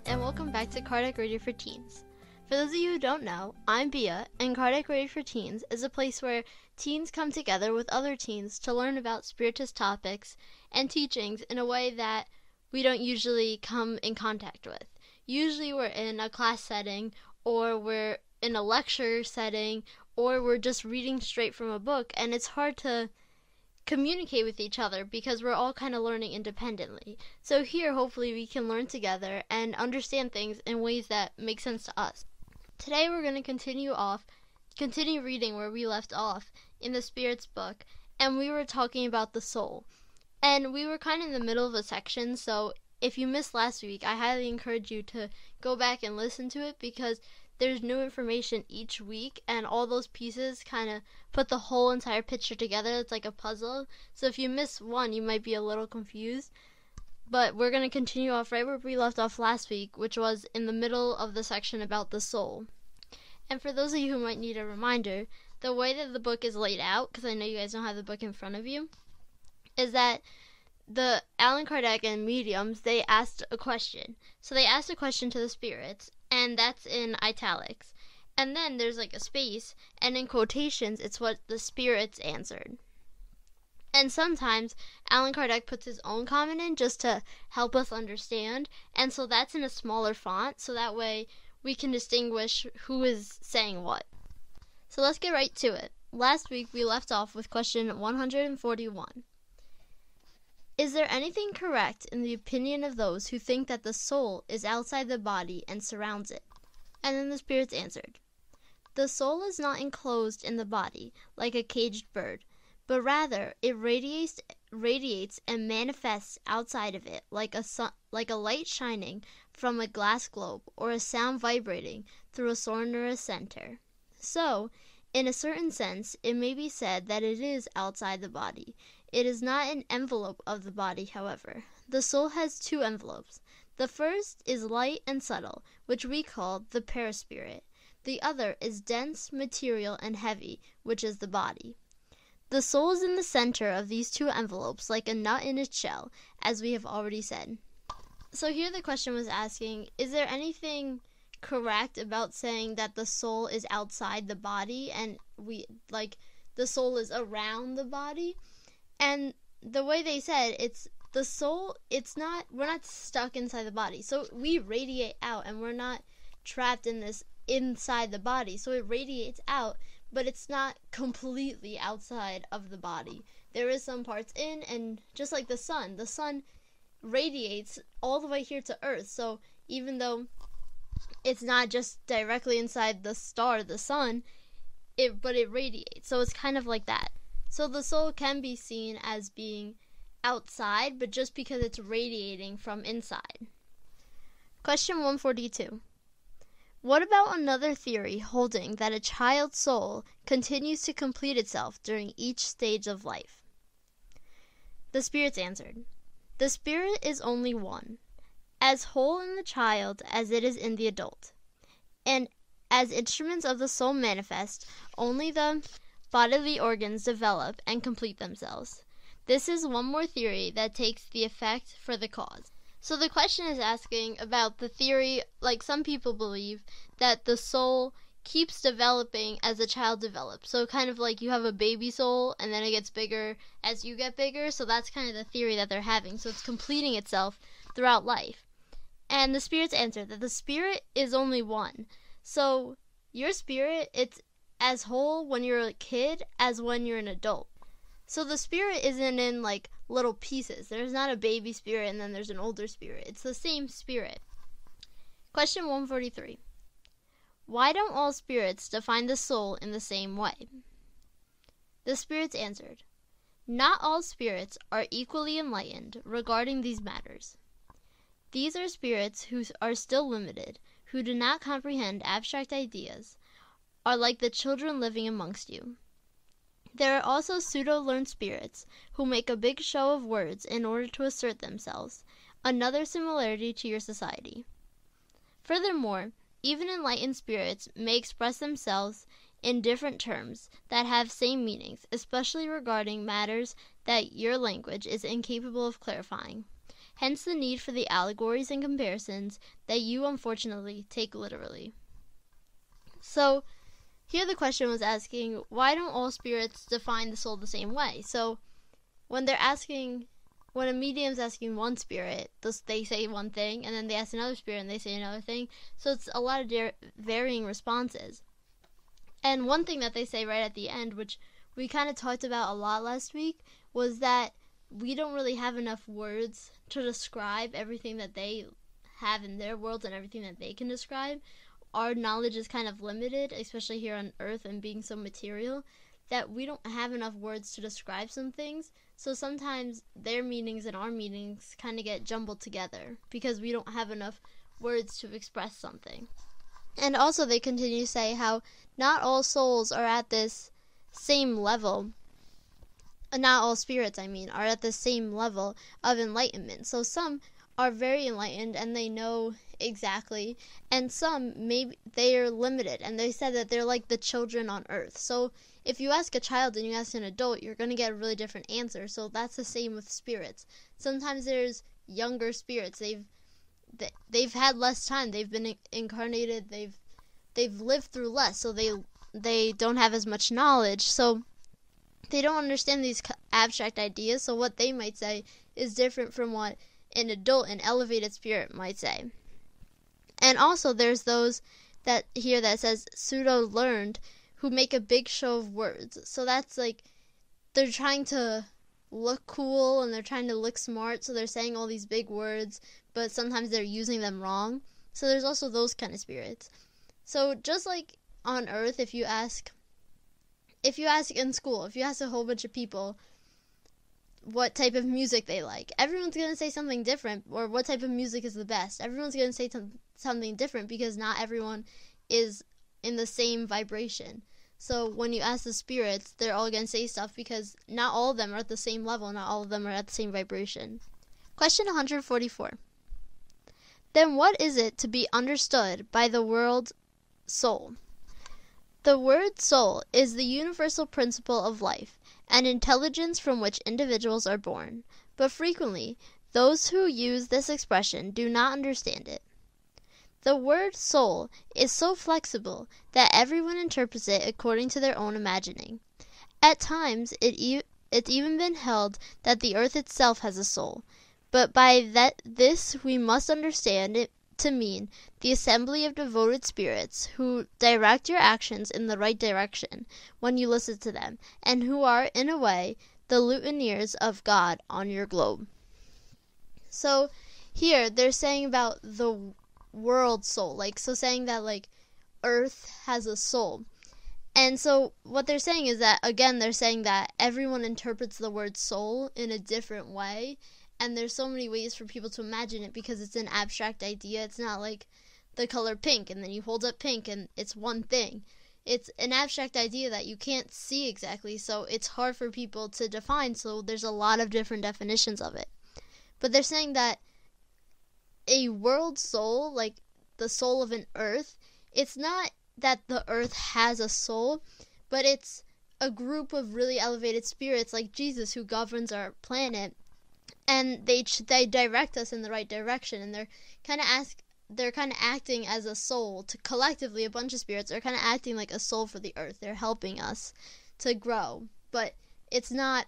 and welcome back to Cardiac Radio for Teens. For those of you who don't know, I'm Bia, and Cardiac Radio for Teens is a place where teens come together with other teens to learn about spiritist topics and teachings in a way that we don't usually come in contact with. Usually we're in a class setting, or we're in a lecture setting, or we're just reading straight from a book, and it's hard to communicate with each other because we're all kind of learning independently. So here, hopefully, we can learn together and understand things in ways that make sense to us. Today, we're going to continue reading where we left off in the Spirit's book, and we were talking about the soul. And we were kind of in the middle of a section, so if you missed last week, I highly encourage you to go back and listen to it because there's new information each week, and all those pieces kind of put the whole entire picture together. It's like a puzzle. So if you miss one, you might be a little confused. But we're going to continue off right where we left off last week, which was in the middle of the section about the soul. And for those of you who might need a reminder, the way that the book is laid out, because I know you guys don't have the book in front of you, is that the Allan Kardec and mediums, they asked a question. So they asked a question to the spirits, and that's in italics. And then there's like a space, and in quotations, it's what the spirits answered. And sometimes Allan Kardec puts his own comment in just to help us understand, and so that's in a smaller font, so that way we can distinguish who is saying what. So let's get right to it. Last week we left off with question 141. Is there anything correct in the opinion of those who think that the soul is outside the body and surrounds it? And then the spirits answered, the soul is not enclosed in the body like a caged bird, but rather it radiates and manifests outside of it like a light shining from a glass globe or a sound vibrating through a sonorous center. So, in a certain sense, it may be said that it is outside the body. It is not an envelope of the body, however. The soul has two envelopes. The first is light and subtle, which we call the perispirit. The other is dense, material, and heavy, which is the body. The soul is in the center of these two envelopes, like a nut in its shell, as we have already said. So here the question was asking, is there anything correct about saying that the soul is outside the body and the soul is around the body? And the way they said, it's the soul, we're not stuck inside the body. So we radiate out and we're not trapped in this inside the body. So it radiates out, but it's not completely outside of the body. There is some parts in, and just like the sun radiates all the way here to Earth. So even though it's not just directly inside the star, the sun, but it radiates. So it's kind of like that. So the soul can be seen as being outside, but just because it's radiating from inside. Question 142. What about another theory holding that a child's soul continues to complete itself during each stage of life? The spirits answered, the spirit is only one, as whole in the child as it is in the adult. And as instruments of the soul manifest, only the bodily organs develop and complete themselves. This is one more theory that takes the effect for the cause. So the question is asking about the theory, like some people believe, that the soul keeps developing as the child develops. So kind of like you have a baby soul and then it gets bigger as you get bigger. So that's kind of the theory that they're having. So it's completing itself throughout life. And the spirits answer that the spirit is only one. So your spirit, it's as whole when you're a kid as when you're an adult. So the spirit isn't in like little pieces. There's not a baby spirit and then there's an older spirit. It's the same spirit. Question 143. Why don't all spirits define the soul in the same way? The spirits answered, not all spirits are equally enlightened regarding these matters. These are spirits who are still limited, who do not comprehend abstract ideas, are like the children living amongst you. There are also pseudo-learned spirits who make a big show of words in order to assert themselves, another similarity to your society. Furthermore, even enlightened spirits may express themselves in different terms that have same meanings, especially regarding matters that your language is incapable of clarifying. hence the need for the allegories and comparisons that you unfortunately take literally. So here the question was asking, why don't all spirits define the soul the same way? So when a medium's asking one spirit, they say one thing, and then they ask another spirit and they say another thing. So it's a lot of varying responses. And one thing that they say right at the end, which we kind of talked about a lot last week, was that we don't really have enough words to describe everything that they have in their world and everything that they can describe. Our knowledge is kind of limited, especially here on Earth and being so material, that we don't have enough words to describe some things. So sometimes their meanings and our meanings kind of get jumbled together because we don't have enough words to express something. And also they continue to say how not all souls are at this same level. Not all spirits, are at the same level of enlightenment. So some are very enlightened and they know exactly, and some maybe they are limited, and they said that they're like the children on Earth. So if you ask a child and you ask an adult, you're going to get a really different answer. So that's the same with spirits. Sometimes there's younger spirits. They've had less time. They've been incarnated. They've lived through less, so they don't have as much knowledge. So they don't understand these abstract ideas. So what they might say is different from what an adult, an elevated spirit might say. And also there's those that says pseudo-learned, who make a big show of words. So that's like they're trying to look cool and they're trying to look smart, so they're saying all these big words, but sometimes they're using them wrong. So there's also those kind of spirits. So just like on Earth, if you ask in school, if you ask a whole bunch of people what type of music they like, everyone's going to say something different, or what type of music is the best. Everyone's going to say something different because not everyone is in the same vibration. So when you ask the spirits, they're all going to say stuff because not all of them are at the same level, not all of them are at the same vibration. Question 144. Then what is it to be understood by the word soul? The word soul is the universal principle of life, an intelligence from which individuals are born, but frequently those who use this expression do not understand it. The word soul is so flexible that everyone interprets it according to their own imagining. At times it's even been held that the earth itself has a soul, but by this we must understand it to mean the assembly of devoted spirits who direct your actions in the right direction when you listen to them, and who are, in a way, the lieutenants of God on your globe. So here they're saying about the world soul, saying that Earth has a soul. And so what they're saying is that, again, they're saying that everyone interprets the word soul in a different way. And there's so many ways for people to imagine it because it's an abstract idea. It's not like the color pink and then you hold up pink and it's one thing. It's an abstract idea that you can't see exactly, so it's hard for people to define, so there's a lot of different definitions of it. But they're saying that a world soul, like the soul of an earth, it's not that the earth has a soul, but it's a group of really elevated spirits like Jesus who governs our planet. And they direct us in the right direction, and they're kind of acting as a soul to collectively. A bunch of spirits are kind of acting like a soul for the earth. They're helping us to grow, but it's not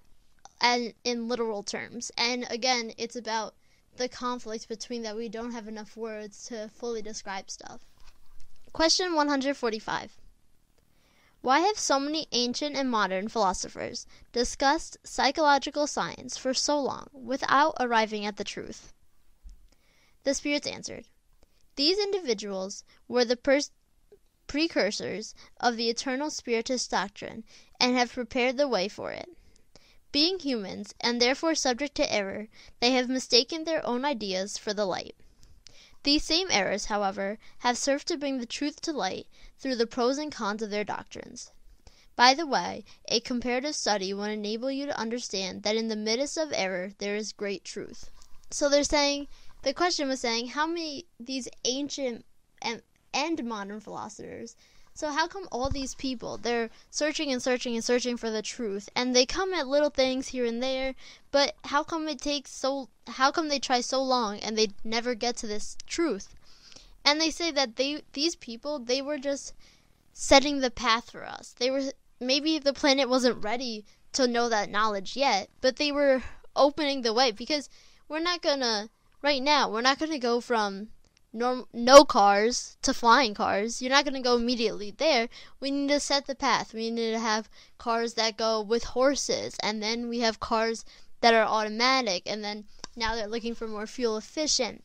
in literal terms. And again, it's about the conflict between that we don't have enough words to fully describe stuff. Question 145. Why have so many ancient and modern philosophers discussed psychological science for so long without arriving at the truth? The spirits answered, these individuals were the precursors of the eternal spiritist doctrine and have prepared the way for it. Being humans, and therefore subject to error, they have mistaken their own ideas for the light. These same errors, however, have served to bring the truth to light through the pros and cons of their doctrines. By the way, a comparative study will enable you to understand that in the midst of error there is great truth. So they're saying, the question was saying, how many these ancient and modern philosophers So how come all these people, they're searching and searching and searching for the truth, and they come at little things here and there, but how come they try so long and they never get to this truth? And they say that these people, they were just setting the path for us. Maybe the planet wasn't ready to know that knowledge yet, but they were opening the way, because right now, we're not gonna go from no cars to flying cars. You're not going to go immediately there. We need to set the path. We need to have cars that go with horses, and then we have cars that are automatic, and then now they're looking for more fuel efficient.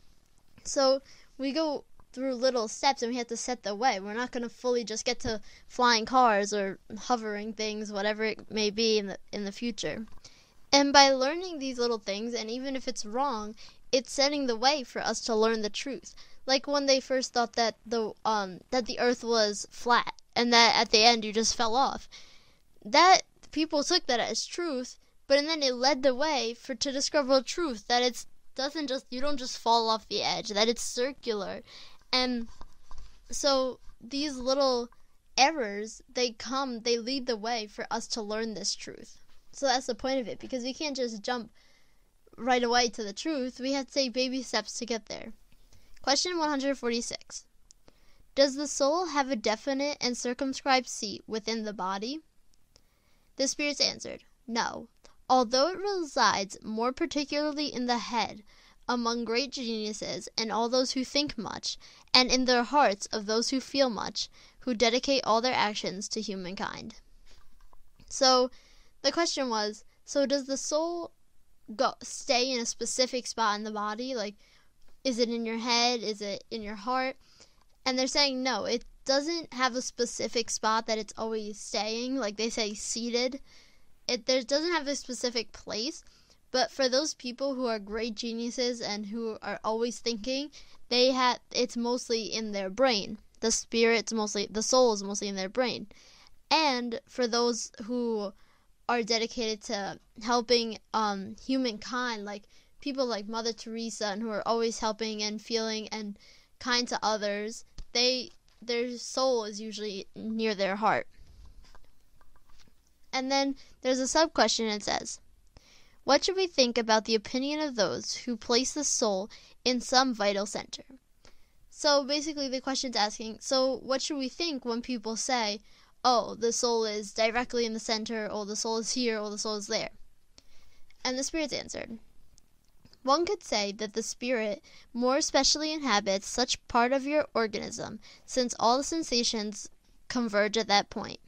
So we go through little steps, and we have to set the way. We're not going to fully just get to flying cars or hovering things, whatever it may be in the future. And by learning these little things, and even if it's wrong, it's setting the way for us to learn the truth. Like when they first thought that the earth was flat, and that at the end you just fell off. That people took that as truth, but then it led the way to discover the truth that you don't just fall off the edge, that it's circular. And so these little errors, they lead the way for us to learn this truth. So that's the point of it, because we can't just jump right away to the truth. We have to take baby steps to get there. Question 146. Does the soul have a definite and circumscribed seat within the body? The spirits answered, no. Although it resides more particularly in the head, among great geniuses and all those who think much, and in their hearts of those who feel much, who dedicate all their actions to humankind. So the question was, so does the soul stay in a specific spot in the body? Like, is it in your head? Is it in your heart? And they're saying no, it doesn't have a specific spot that it's always staying. Like they say, seated. It doesn't have a specific place. But for those people who are great geniuses and who are always thinking, it's mostly in their brain. The soul is mostly in their brain. And for those who are dedicated to helping humankind, like people like Mother Teresa, and who are always helping and feeling and kind to others, their soul is usually near their heart. And then there's a sub-question, and it says, what should we think about the opinion of those who place the soul in some vital center? So basically the question's asking, so what should we think when people say, oh, the soul is directly in the center, or the soul is here, or the soul is there? And the spirits answered, one could say that the spirit more especially inhabits such part of your organism, since all the sensations converge at that point.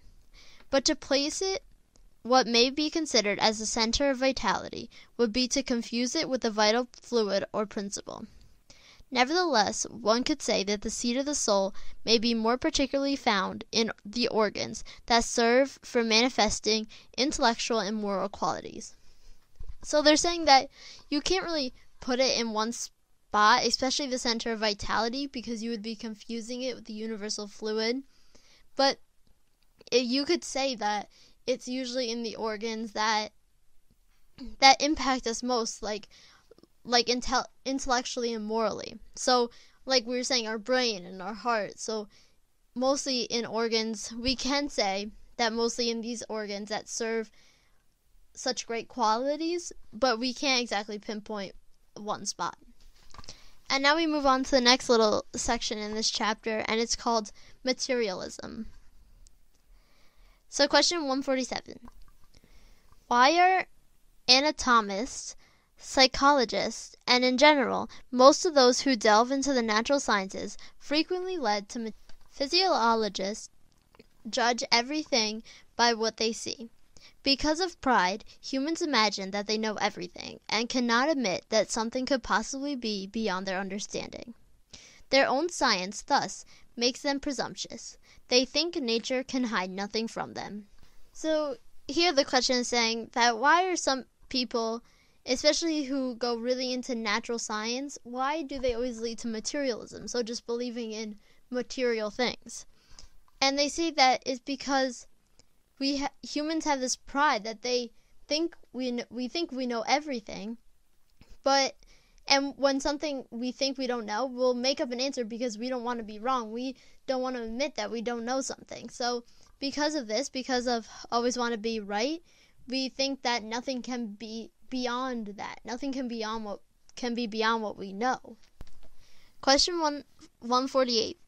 But to place it what may be considered as the center of vitality would be to confuse it with the vital fluid or principle. Nevertheless, one could say that the seat of the soul may be more particularly found in the organs that serve for manifesting intellectual and moral qualities. So they're saying that you can't really put it in one spot, especially the center of vitality, because you would be confusing it with the universal fluid. But you could say that it's usually in the organs that impact us most, like intellectually and morally. So like we were saying, our brain and our heart. So mostly in organs, we can say that mostly in these organs that serve such great qualities, but we can't exactly pinpoint one spot. And now we move on to the next little section in this chapter, and it's called materialism. So question 147. Why are anatomists, psychologists, and in general, most of those who delve into the natural sciences frequently led to physiologists judge everything by what they see? Because of pride, humans imagine that they know everything, and cannot admit that something could possibly be beyond their understanding. Their own science, thus, makes them presumptuous. They think nature can hide nothing from them. So here the question is saying that why are some people, especially who go really into natural science, why do they always lead to materialism? So just believing in material things. And they say that it's because humans have this pride that they think we know everything, but And when something we think we don't know, we'll make up an answer because we don't want to be wrong. We don't want to admit that we don't know something. So because of this, because of always want to be right, we think that nothing can be beyond that. Nothing can be beyond what we know. Question 148.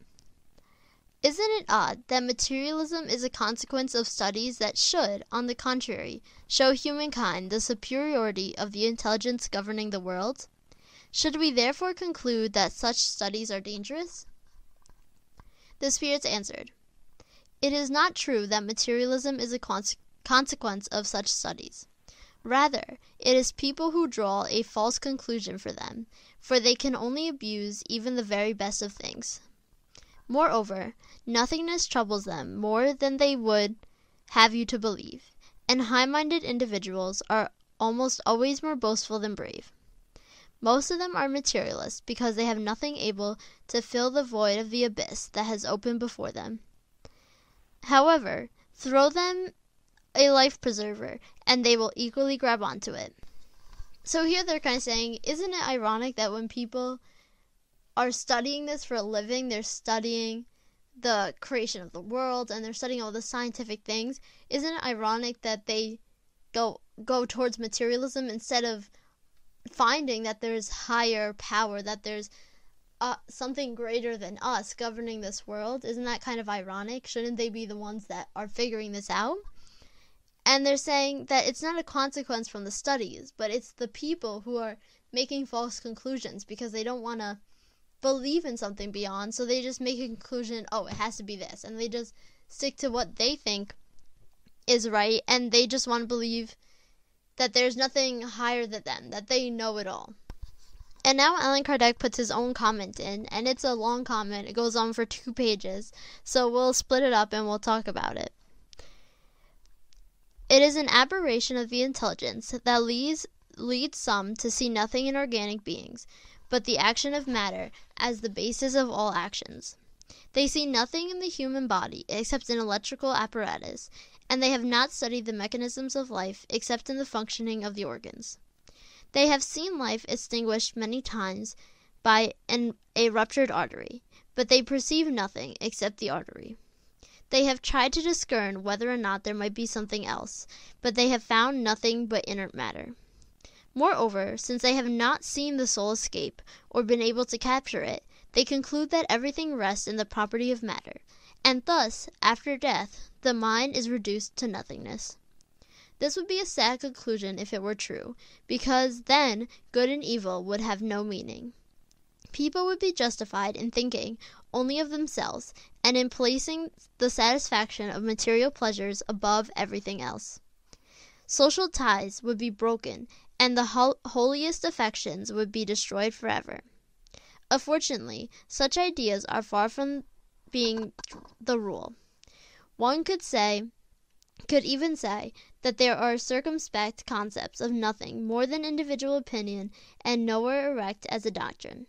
Isn't it odd that materialism is a consequence of studies that should, on the contrary, show humankind the superiority of the intelligence governing the world? Should we therefore conclude that such studies are dangerous? The spirits answered, it is not true that materialism is a consequence of such studies. Rather, it is people who draw a false conclusion for them, for they can only abuse even the very best of things. Moreover, nothingness troubles them more than they would have you to believe, and high-minded individuals are almost always more boastful than brave. Most of them are materialists because they have nothing able to fill the void of the abyss that has opened before them. However, throw them a life preserver, and they will equally grab onto it. So here they're kind of saying, isn't it ironic that when people are studying this for a living, they're studying the creation of the world, and they're studying all the scientific things, isn't it ironic that they go towards materialism instead of finding that there's higher power, that there's something greater than us governing this world? Isn't that kind of ironic? Shouldn't they be the ones that are figuring this out? And they're saying that it's not a consequence from the studies, but it's the people who are making false conclusions because they don't want to believe in something beyond, so they just make a conclusion, oh, it has to be this, and they just stick to what they think is right, and they just want to believe that there's nothing higher than them, that they know it all. And now Allan Kardec puts his own comment in, and it's a long comment. It goes on for 2 pages, so we'll split it up and we'll talk about it. It is an aberration of the intelligence that leads some to see nothing in organic beings, but the action of matter as the basis of all actions. They see nothing in the human body except an electrical apparatus, and they have not studied the mechanisms of life except in the functioning of the organs. They have seen life extinguished many times by a ruptured artery, but they perceive nothing except the artery. They have tried to discern whether or not there might be something else, but they have found nothing but inert matter. Moreover, since they have not seen the soul escape, or been able to capture it, they conclude that everything rests in the property of matter, and thus, after death, the mind is reduced to nothingness. This would be a sad conclusion if it were true, because then good and evil would have no meaning. People would be justified in thinking only of themselves, and in placing the satisfaction of material pleasures above everything else. Social ties would be broken, and the holiest affections would be destroyed forever. Unfortunately, such ideas are far from being the rule. One could even say that there are circumspect concepts of nothing more than individual opinion and nowhere erect as a doctrine.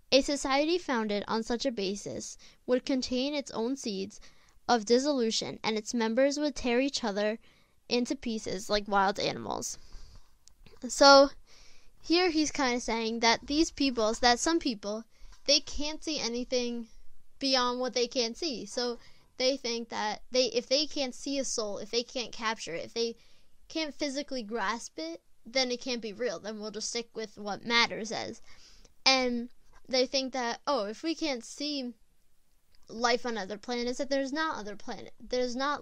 A society founded on such a basis would contain its own seeds of dissolution, and its members would tear each other into pieces like wild animals. So here he's kind of saying that some people, they can't see anything beyond what they can't see. So they think that if they can't see a soul, if they can't capture it, if they can't physically grasp it, then it can't be real. Then we'll just stick with what matter says. And they think that, if we can't see life on other planets, that there's not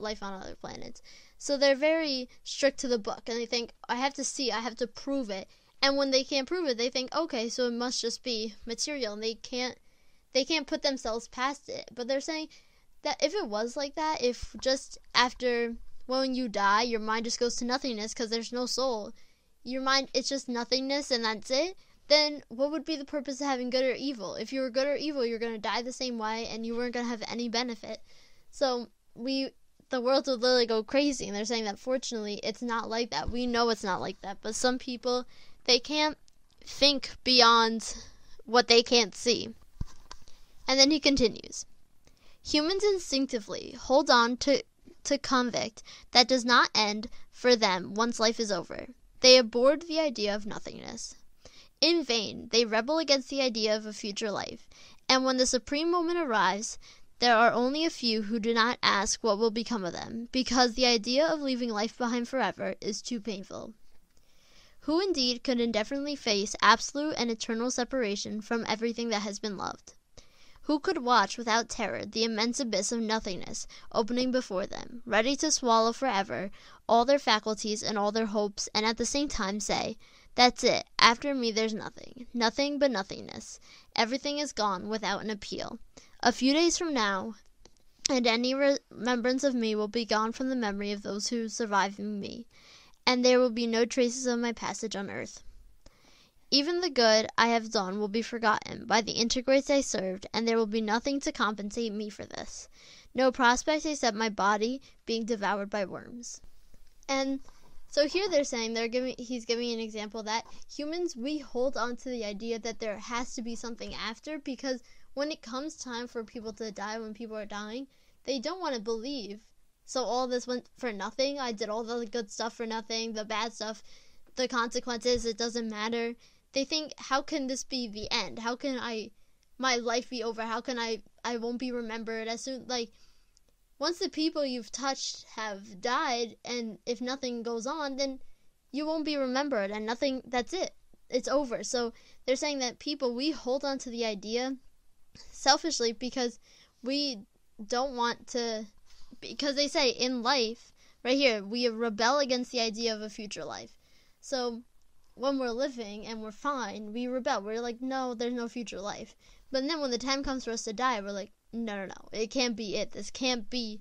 life on other planets. So they're very strict to the book, and they think, I have to prove it. And when they can't prove it, they think, okay, so it must just be material, and they can't put themselves past it. But they're saying that if it was like that, if just after when you die, your mind just goes to nothingness because there's no soul, your mind, it's just nothingness and that's it, then what would be the purpose of having good or evil? If you were good or evil, you're going to die the same way, and you weren't going to have any benefit. So the world would literally go crazy, and they're saying that fortunately it's not like that. We know it's not like that, but some people, they can't think beyond what they can't see. And then he continues, humans instinctively hold on to convict that does not end for them once life is over. They abhorred the idea of nothingness. In vain, they rebel against the idea of a future life, and when the supreme moment arrives, there are only a few who do not ask what will become of them, because the idea of leaving life behind forever is too painful. Who indeed could indefinitely face absolute and eternal separation from everything that has been loved? Who could watch without terror the immense abyss of nothingness opening before them, ready to swallow forever all their faculties and all their hopes, and at the same time say, "That's it, after me there's nothing, nothing but nothingness. Everything is gone without an appeal. A few days from now, and any remembrance of me will be gone from the memory of those who survive me, and there will be no traces of my passage on earth. Even the good I have done will be forgotten by the integrates I served, and there will be nothing to compensate me for this. No prospect except my body being devoured by worms." And so here they're saying he's giving an example that humans, we hold on to the idea that there has to be something after, because when it comes time for people to die, when people are dying, they don't want to believe. So all this went for nothing. I did all the good stuff for nothing, the bad stuff, the consequences, it doesn't matter. They think, how can this be the end? How can my life be over? How can I won't be remembered as soon, once the people you've touched have died, and if nothing goes on, then you won't be remembered, and nothing, that's it. It's over. So they're saying that people, we hold on to the idea selfishly because we don't want to, because they say in life, right here, we rebel against the idea of a future life. So when we're living and we're fine, we rebel. We're like, no, there's no future life. But then when the time comes for us to die, we're like, no, it can't be it. This can't be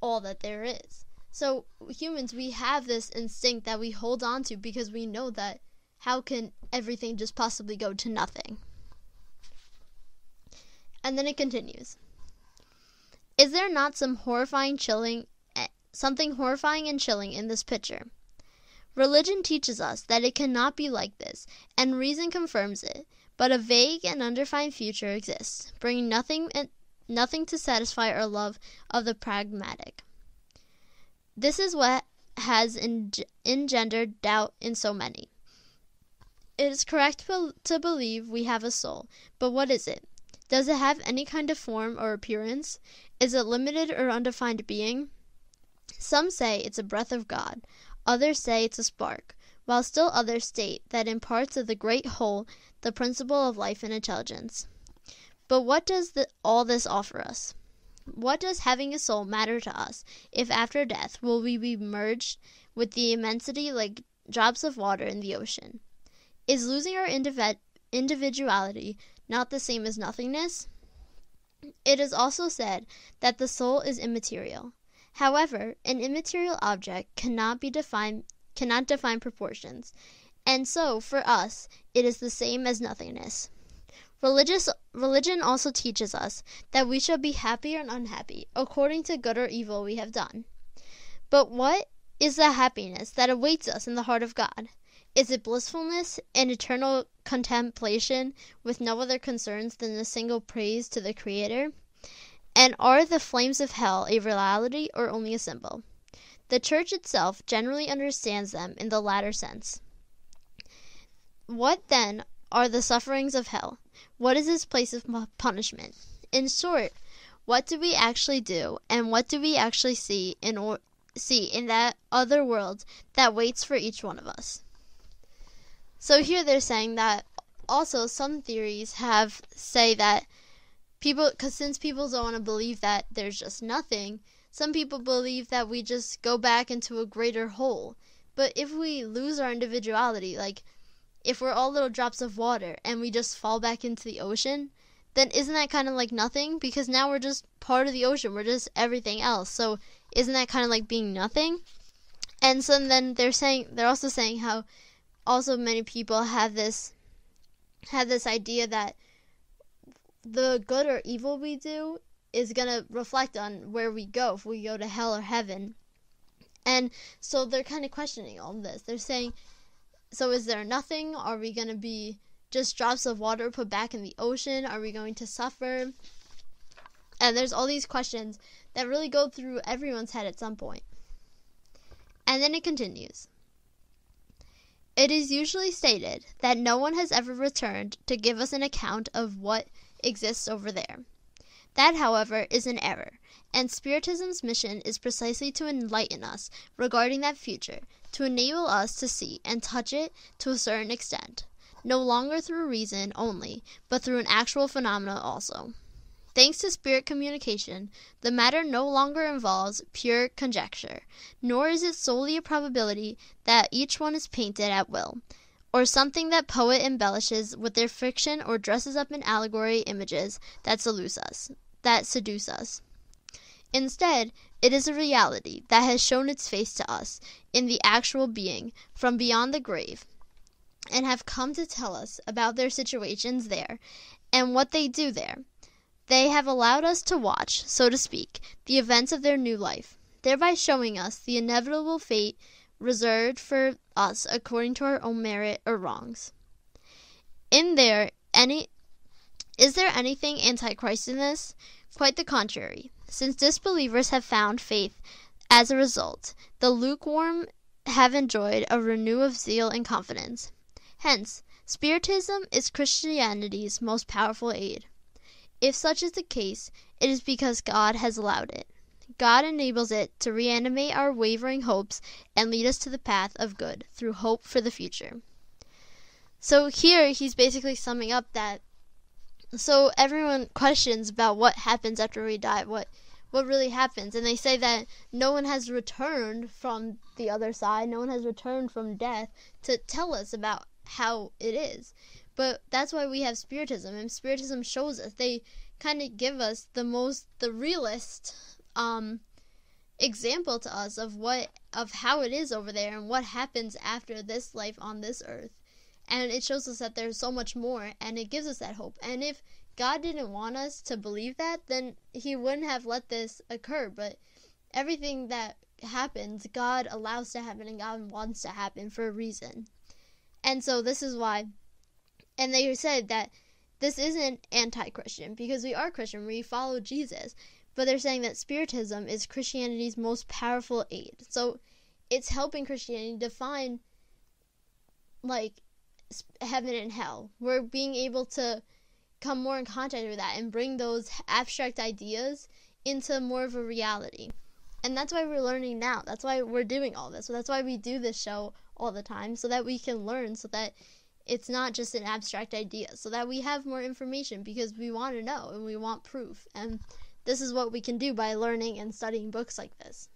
all that there is. So humans, we have this instinct that we hold on to because we know that how can everything just possibly go to nothing? And then it continues. Is there not something horrifying and chilling in this picture? Religion teaches us that it cannot be like this, and reason confirms it, but a vague and undefined future exists, bringing nothing to satisfy our love of the pragmatic. This is what has engendered doubt in so many. It is correct to believe we have a soul, but what is it? Does it have any kind of form or appearance? Is it limited or undefined being? Some say it's a breath of God. Others say it's a spark, while still others state that in parts of the great whole, the principle of life and intelligence. But what does all this offer us? What does having a soul matter to us if after death will we be merged with the immensity like drops of water in the ocean? Is losing our individuality not the same as nothingness? It is also said that the soul is immaterial. However, an immaterial object cannot define proportions, and so for us it is the same as nothingness. Religion also teaches us that we shall be happy or unhappy according to good or evil we have done. But what is the happiness that awaits us in the heart of God? Is it blissfulness and eternal contemplation with no other concerns than a single praise to the Creator? And are the flames of hell a reality or only a symbol? The Church itself generally understands them in the latter sense. What then are the sufferings of hell? What is its place of punishment? In short, what do we actually do, and what do we actually see in that other world that waits for each one of us? So here they're saying that also some theories say that since people don't want to believe that there's just nothing, some people believe that we just go back into a greater whole. But if we lose our individuality, like if we're all little drops of water and we just fall back into the ocean, then isn't that kind of like nothing? Because now we're just part of the ocean. We're just everything else. So isn't that kind of like being nothing? And so then they're also saying how also many people have this idea that the good or evil we do is going to reflect on where we go, if we go to hell or heaven. And so they're kind of questioning all of this. They're saying, so is there nothing? Are we going to be just drops of water put back in the ocean? Are we going to suffer? And there's all these questions that really go through everyone's head at some point. And then it continues. It is usually stated that no one has ever returned to give us an account of what exists over there. That, however, is an error, and Spiritism's mission is precisely to enlighten us regarding that future, to enable us to see and touch it to a certain extent, no longer through reason only, but through an actual phenomena also. Thanks to spirit communication, the matter no longer involves pure conjecture, nor is it solely a probability that each one is painted at will, or something that poet embellishes with their fiction or dresses up in allegory images that seduce us. Instead, it is a reality that has shown its face to us in the actual being from beyond the grave, and have come to tell us about their situations there and what they do there. They have allowed us to watch, so to speak, the events of their new life, thereby showing us the inevitable fate reserved for us according to our own merit or wrongs. Is there anything antichrist in this? Quite the contrary. Since disbelievers have found faith as a result, the lukewarm have enjoyed a renewal of zeal and confidence. Hence, Spiritism is Christianity's most powerful aid. If such is the case, it is because God has allowed it. God enables it to reanimate our wavering hopes and lead us to the path of good through hope for the future. So here he's basically summing up that, so everyone questions about what happens after we die, what really happens, and they say that no one has returned from the other side, no one has returned from death to tell us about how it is. But that's why we have Spiritism, and Spiritism shows us. They kind of give us the realist example to us of how it is over there and what happens after this life on this earth. And it shows us that there's so much more, and it gives us that hope. And if God didn't want us to believe that, then he wouldn't have let this occur. But everything that happens, God allows to happen, and God wants to happen for a reason. And so this is why. And they said that this isn't anti-Christian, because we are Christian, we follow Jesus. But they're saying that Spiritism is Christianity's most powerful aid. So it's helping Christianity define, like, heaven and hell. We're being able to come more in contact with that and bring those abstract ideas into more of a reality. And that's why we're learning now. That's why we're doing all this. So that's why we do this show all the time, so that we can learn, so that it's not just an abstract idea, so that we have more information, because we want to know and we want proof. And this is what we can do by learning and studying books like this.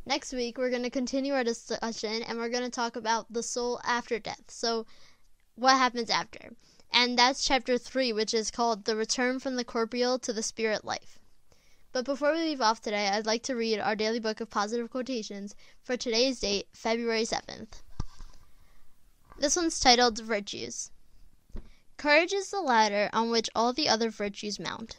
Next week, we're going to continue our discussion, and we're going to talk about the soul after death. So what happens after? And that's chapter 3, which is called The Return from the Corporeal to the Spirit Life. But before we leave off today, I'd like to read our daily book of positive quotations for today's date, February 7th. This one's titled Virtues. Courage is the ladder on which all the other virtues mount.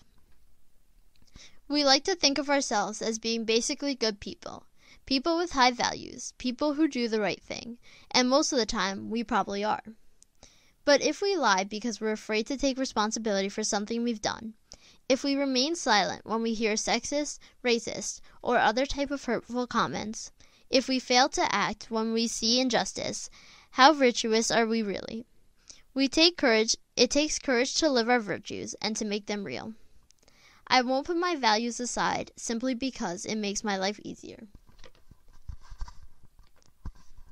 We like to think of ourselves as being basically good people with high values, people who do the right thing, and most of the time we probably are. But if we lie because we're afraid to take responsibility for something we've done, if we remain silent when we hear sexist, racist, or other type of hurtful comments, if we fail to act when we see injustice, how virtuous are we really? It takes courage to live our virtues and to make them real. I won't put my values aside simply because it makes my life easier.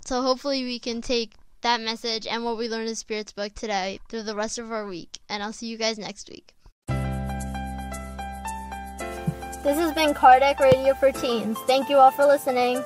So hopefully we can take that message and what we learned in Spirit's book today through the rest of our week. And I'll see you guys next week. This has been Kardec Radio for Teens. Thank you all for listening.